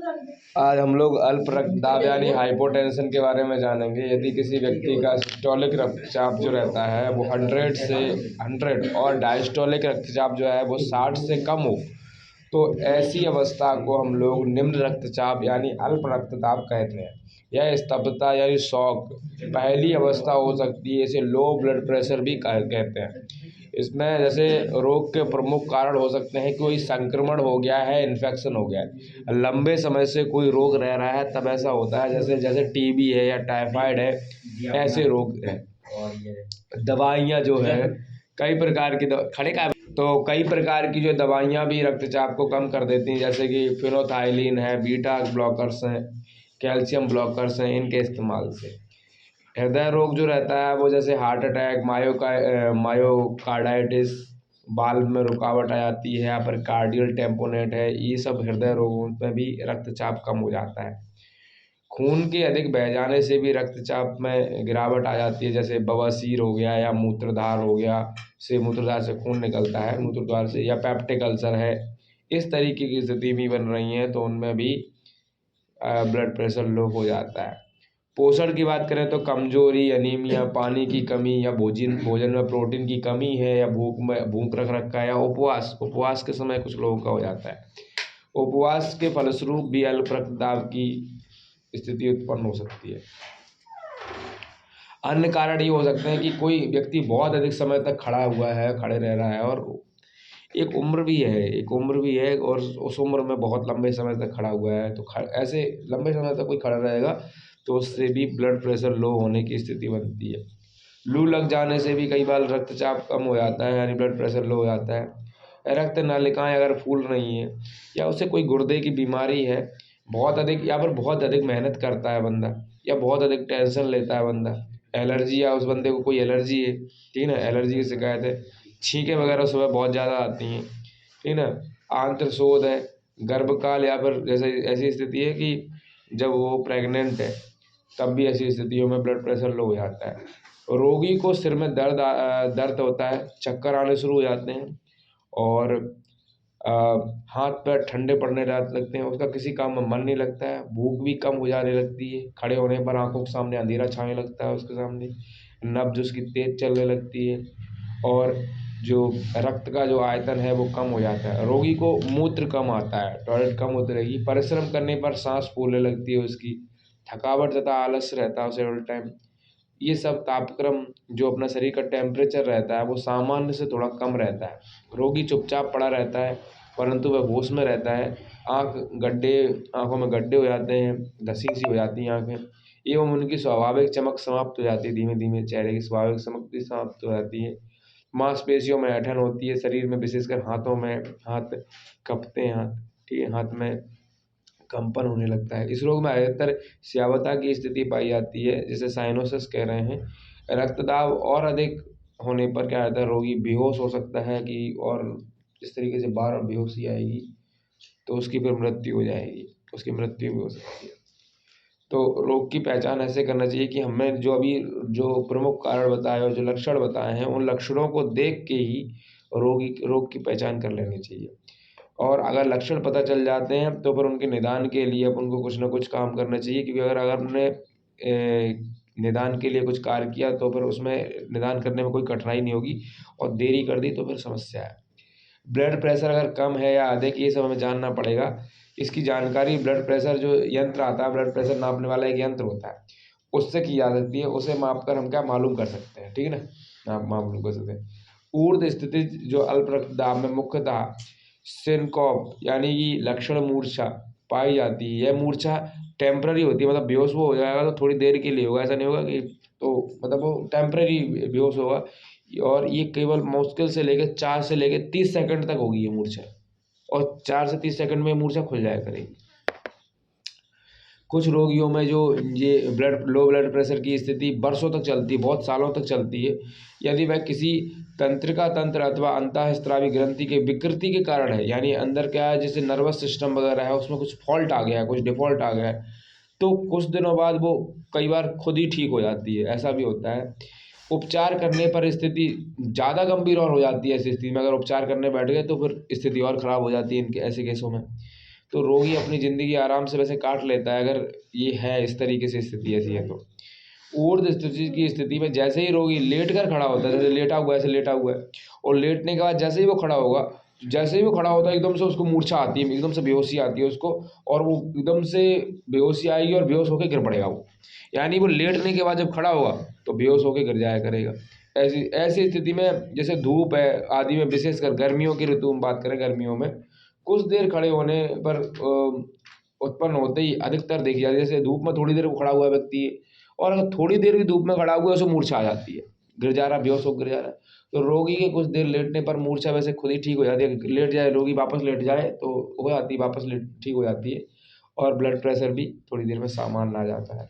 आज हम लोग अल्प रक्तदाब यानी हाइपोटेंशन के बारे में जानेंगे। यदि किसी व्यक्ति का सिस्टोलिक रक्तचाप जो रहता है वो 100 और डायस्टोलिक रक्तचाप जो है वो 60 से कम हो, तो ऐसी अवस्था को हम लोग निम्न रक्तचाप यानी अल्प रक्तदाब कहते हैं। यह स्तब्धता यानी शॉक पहली अवस्था हो सकती है। इसे लो ब्लड प्रेशर भी कहते हैं। इसमें जैसे रोग के प्रमुख कारण हो सकते हैं, कोई संक्रमण हो गया है, इन्फेक्शन हो गया है, लंबे समय से कोई रोग रह रहा है, तब ऐसा होता है। जैसे जैसे टीबी है या टाइफाइड है, ऐसे रोग हैं। दवाइयाँ जो है कई प्रकार की खड़े का तो कई प्रकार की जो दवाइयाँ भी रक्तचाप को कम कर देती हैं, जैसे कि फिनोथाइलिन है, बीटा ब्लॉकर्स हैं, कैल्शियम ब्लॉकर्स हैं। इनके इस्तेमाल से हृदय रोग जो रहता है वो जैसे हार्ट अटैक, मायोकार्डाइटिस, बाल्ब में रुकावट आ जाती है, या फिर कार्डियल टेम्पोनेट है, ये सब हृदय रोगों में भी रक्तचाप कम हो जाता है। खून के अधिक बह जाने से भी रक्तचाप में गिरावट आ जाती है, जैसे बवासीर हो गया या मूत्रधार हो गया, मूत्रधार से खून निकलता है मूत्रद्वार से, या पेप्टिक अल्सर है। इस तरीके की स्थिति भी बन रही है, तो उनमें भी ब्लड प्रेशर लो हो जाता है। पोषण की बात करें तो कमजोरी, अनीमिया, पानी की कमी, या भोजन में प्रोटीन की कमी है, या भूख रख रखा है, या उपवास के समय कुछ लोगों का हो जाता है। उपवास के फलस्वरूप भी अल्प रक्तदाब की स्थिति उत्पन्न हो सकती है। अन्य कारण ये हो सकते हैं कि कोई व्यक्ति बहुत अधिक समय तक खड़े रह रहा है, और एक उम्र भी है और उस उम्र में बहुत लंबे समय तक खड़ा हुआ है, तो ऐसे लंबे समय तक कोई खड़ा रहेगा तो उससे भी ब्लड प्रेशर लो होने की स्थिति बनती है। लू लग जाने से भी कई बार रक्तचाप कम हो जाता है, यानी ब्लड प्रेशर लो हो जाता है। रक्त नलिकाएं अगर फूल रही हैं, या उसे कोई गुर्दे की बीमारी है, बहुत अधिक, या फिर बहुत अधिक मेहनत करता है बंदा, या बहुत अधिक टेंशन लेता है बंदा, एलर्जी, या उस बंदे को कोई एलर्जी है, ठीक है ना, एलर्जी की शिकायत है, छींकें वगैरह सुबह बहुत ज़्यादा आती हैं, ठीक है ना, आंत्रशोथ है, गर्भकाल, या फिर जैसे ऐसी स्थिति है कि जब वो प्रेग्नेंट है, तब भी ऐसी स्थितियों में ब्लड प्रेशर लो हो जाता है। रोगी को सिर में दर्द होता है, चक्कर आने शुरू हो जाते हैं, और हाथ पैर ठंडे पड़ने लगते हैं, उसका किसी काम में मन नहीं लगता है, भूख भी कम हो जाने लगती है, खड़े होने पर आंखों के सामने अंधेरा छाने लगता है उसके सामने, नब्ज उसकी तेज चलने लगती है, और जो रक्त का जो आयतन है वो कम हो जाता है। रोगी को मूत्र कम आता है, टॉयलेट कम होती रहेगी, परिश्रम करने पर सांस फूलने लगती है उसकी, थकावट तथा आलस्य रहता है उसे ऑल टाइम। ये सब तापक्रम जो अपना शरीर का टेम्परेचर रहता है वो सामान्य से थोड़ा कम रहता है। रोगी चुपचाप पड़ा रहता है, परंतु वह होश में रहता है। आंखों में गड्ढे हो जाते हैं, धसी सी हो जाती हैं आंखें, एवं उनकी स्वाभाविक चमक समाप्त हो जाती है, धीमे धीमे चेहरे की स्वाभाविक चमक भी समाप्त हो जाती है। मांसपेशियों में ऐंठन होती है, शरीर में विशेषकर हाथों में हाथ कँपते हैं, हाथ, ठीक है, हाथ में कंपन होने लगता है। इस रोग में अधिकतर श्यावता की स्थिति पाई जाती है, जिसे साइनोसिस कह रहे हैं। रक्तदाब और अधिक होने पर क्या होता है, रोगी बेहोश हो सकता है, कि और इस तरीके से बार बार बेहोशी आएगी तो उसकी फिर मृत्यु हो जाएगी, उसकी मृत्यु भी हो सकती है। तो रोग की पहचान ऐसे करना चाहिए कि हमें जो प्रमुख कारण बताए और जो लक्षण बताए हैं, उन लक्षणों को देख के ही रोग की पहचान कर लेनी चाहिए। और अगर लक्षण पता चल जाते हैं तो फिर उनके निदान के लिए अपन को कुछ ना कुछ काम करना चाहिए, क्योंकि अगर हमने निदान के लिए कुछ कार्य किया तो फिर उसमें निदान करने में कोई कठिनाई नहीं होगी, और देरी कर दी तो फिर समस्या है। ब्लड प्रेशर अगर कम है या अधिक, ये सब हमें जानना पड़ेगा। इसकी जानकारी ब्लड प्रेशर जो यंत्र आता है, ब्लड प्रेशर नापने वाला एक यंत्र होता है, उससे की जा सकती है। उसे माप कर हम क्या मालूम कर सकते हैं, ठीक है ना, आप मालूम कर सकते हैं। ऊर्ध्व स्थिति जो अल्प रक्तदाब में मुख्यतः सिनकॉप यानी कि लक्षण मूर्छा पाई जाती है। यह मूर्छा टेम्पररी होती है, मतलब बेहोश वो हो जाएगा तो थोड़ी देर के लिए होगा, ऐसा नहीं होगा कि, तो मतलब वो टेम्पररी बेहोश होगा, और ये केवल मुश्किल से लेकर 4 से लेकर 30 सेकंड तक होगी ये मूर्छा, और 4 से 30 सेकंड में मूर्छा खुल जाया करेगी। कुछ रोगियों में जो ये लो ब्लड प्रेशर की स्थिति वर्षों तक चलती है, बहुत सालों तक चलती है। यदि वह किसी तंत्रिका तंत्र अथवा अंतःस्रावी ग्रंथि के विकृति के कारण है, यानी अंदर क्या है, जैसे नर्वस सिस्टम वगैरह है, उसमें कुछ फॉल्ट आ गया है, कुछ डिफॉल्ट आ गया है, तो कुछ दिनों बाद वो कई बार खुद ही ठीक हो जाती है, ऐसा भी होता है। उपचार करने पर स्थिति ज़्यादा गंभीर और हो जाती है। ऐसी स्थिति में अगर उपचार करने बैठ गए तो फिर स्थिति और ख़राब हो जाती है इनके ऐसे केसों में। तो रोगी अपनी ज़िंदगी आराम से वैसे काट लेता है, अगर ये है इस तरीके से स्थिति ऐसी है तो। ऊर्ध्व स्थिति की स्थिति में जैसे ही रोगी लेट कर खड़ा होता है, जैसे लेटा हुआ है ऐसे लेटा हुआ है, और लेटने के बाद जैसे ही वो खड़ा होगा, जैसे ही वो खड़ा होता है एकदम से उसको मूर्छा आती है, एकदम से बेहोशी आती है उसको, और वो एकदम से बेहोशी आएगी और बेहोश होकर गिर पड़ेगा वो। यानी वो लेटने के बाद जब खड़ा होगा तो बेहोश होकर गिर जाया करेगा। ऐसी ऐसी स्थिति में जैसे धूप है आदि में, विशेषकर गर्मियों की ऋतु में बात करें, गर्मियों में कुछ देर खड़े होने पर उत्पन्न होते ही अधिकतर देखी जाती है। जैसे धूप में थोड़ी देर खड़ा हुआ व्यक्ति है, और अगर थोड़ी देर भी धूप में खड़ा हुआ है उसे मूर्छा आ जाती है, गिर जा रहा, बेहोश होकर गिर जा रहा है। तो रोगी के कुछ देर लेटने पर मूर्छा वैसे खुद ही ठीक हो जाती है। लेट जाए रोगी, वापस लेट जाए तो हो जाती है, वापस लेट ठीक हो जाती है, और ब्लड प्रेशर भी थोड़ी देर में सामान्य आ जाता है।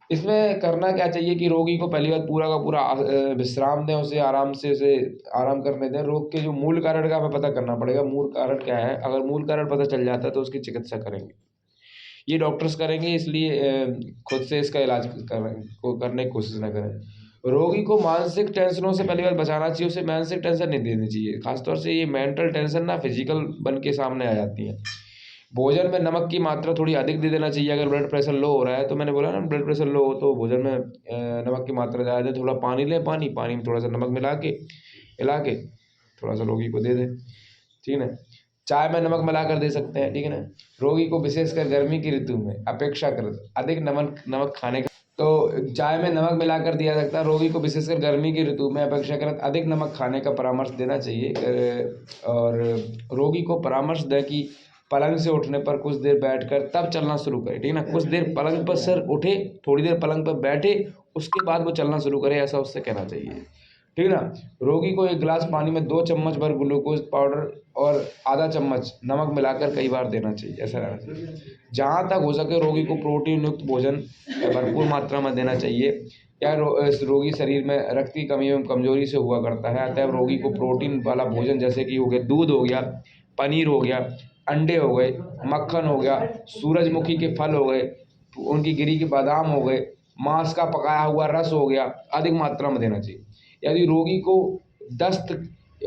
इसमें करना क्या चाहिए कि रोगी को पहली बात पूरा का पूरा विश्राम दें, उसे उसे आराम करने दें। रोग के जो मूल कारण का हमें पता करना पड़ेगा, मूल कारण क्या है। अगर मूल कारण पता चल जाता है तो उसकी चिकित्सा करेंगे, ये डॉक्टर्स करेंगे, इसलिए खुद से इसका इलाज करने की कोशिश ना करें। रोगी को मानसिक टेंशनों से पहली बार बचाना चाहिए, उसे मानसिक टेंशन नहीं देनी चाहिए। खासतौर से ये मेंटल टेंशन ना फिजिकल बन के सामने आ जाती है। भोजन में नमक की मात्रा थोड़ी अधिक दे देना चाहिए। अगर ब्लड प्रेशर लो हो रहा है, तो मैंने बोला ना ब्लड प्रेशर लो हो तो भोजन में नमक की मात्रा ज़्यादा दें। थोड़ा पानी लें, पानी में थोड़ा सा नमक मिला के हिला के थोड़ा सा रोगी को दे दें, ठीक है। चाय में नमक मिलाकर दे सकते हैं, ठीक है ना। रोगी को विशेषकर गर्मी की ऋतु में अपेक्षाकृत अधिक नमक खाने का, तो चाय में नमक मिलाकर दिया सकता है। रोगी को विशेषकर गर्मी की ऋतु में अपेक्षाकृत अधिक नमक खाने का परामर्श देना चाहिए। और रोगी को परामर्श दें कि पलंग से उठने पर कुछ देर बैठकर तब चलना शुरू करे, ठीक है ना। कुछ देर पलंग पर सर उठे, थोड़ी देर पलंग पर बैठे, उसके बाद वो चलना शुरू करे, ऐसा उससे कहना चाहिए, ठीक है ना। रोगी को एक गिलास पानी में 2 चम्मच भर ग्लूकोज पाउडर और आधा चम्मच नमक मिलाकर कई बार देना चाहिए, ऐसा रहना चाहिए। जहाँ तक हो सके रोगी को प्रोटीन युक्त भोजन भरपूर मात्रा में देना चाहिए। क्या रोगी शरीर में रक्त की कमी एवं कमजोरी से हुआ करता है, अतः रोगी को प्रोटीन वाला भोजन जैसे कि हो गया दूध हो गया, पनीर हो गया, अंडे हो गए, मक्खन हो गया, सूरजमुखी के फल हो गए, उनकी गिरी के बादाम हो गए, मांस का पकाया हुआ रस हो गया, अधिक मात्रा में देना चाहिए। यदि रोगी को दस्त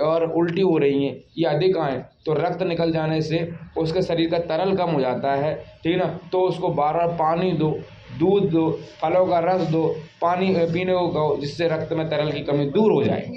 और उल्टी हो रही है या अधिक आए तो रक्त निकल जाने से उसके शरीर का तरल कम हो जाता है, ठीक है ना। तो उसको बार-बार पानी दो, दूध दो, फलों का रस दो, पानी पीने को कहो, जिससे रक्त में तरल की कमी दूर हो जाए।